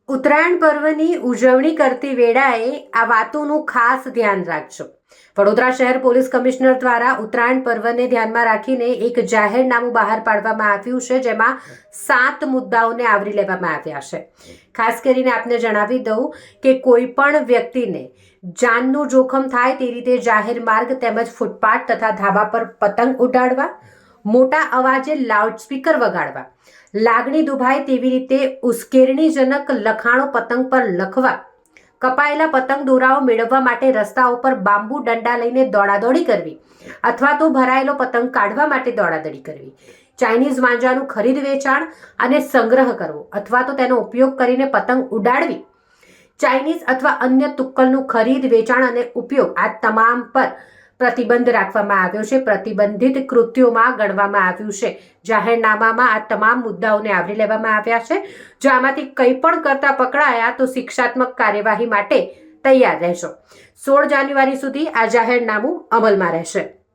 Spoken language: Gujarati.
ઉત્તરાયણ પર્વની ઉજવણી કરતી વેળાએ આ વાતોનું ખાસ ધ્યાન રાખજો। વડોદરા શહેર પોલીસ કમિશનર દ્વારા ઉત્તરાયણ પર્વને ધ્યાનમાં રાખીને એક જાહેરનામું બહાર પાડવામાં આવ્યું છે, જેમાં 7 મુદ્દાઓને આવરી લેવામાં આવ્યા છે। ખાસ કરીને આપને જણાવી દઉં કે કોઈ પણ વ્યક્તિને જાનનું જોખમ થાય તે રીતે જાહેર માર્ગ તેમજ ફૂટપાથ તથા ધાબા પર પતંગ ઉડાડવા, મોટા અવાજે લાઉડસ્પીકર વગાડવા, લાગણી દુભાય તેવી રીતે ઉશ્કેરણીજનક લખાણો પતંગ પર લખવા, કપાયેલા પતંગ દોરાઓ મેળવવા માટે રસ્તાઓ પર બાંબુ દંડા લઈને દોડાદોડી કરવી અથવા તો ભરાયેલો પતંગ કાઢવા માટે દોડાદોડી કરવી, ચાઇનીઝ માંજાનું ખરીદ વેચાણ અને સંગ્રહ કરવો અથવા તો તેનો ઉપયોગ કરીને પતંગ ઉડાડવી, ચાઇનીઝ અથવા અન્ય તુક્કલનું ખરીદ વેચાણ અને ઉપયોગ આ તમામ પર પ્રતિબંધ રાખવામાં આવ્યો છે। પ્રતિબંધિત કૃત્યોમાં ગણવામાં આવ્યું છે। જાહેરનામામાં આ તમામ મુદ્દાઓને આવરી લેવામાં આવ્યા છે। જો આમાંથી કંઈ પણ કરતા પકડાયા તો શિક્ષાત્મક કાર્યવાહી માટે તૈયાર રહેશો। 16 જાન્યુઆરી સુધી આ જાહેરનામું અમલમાં રહેશે।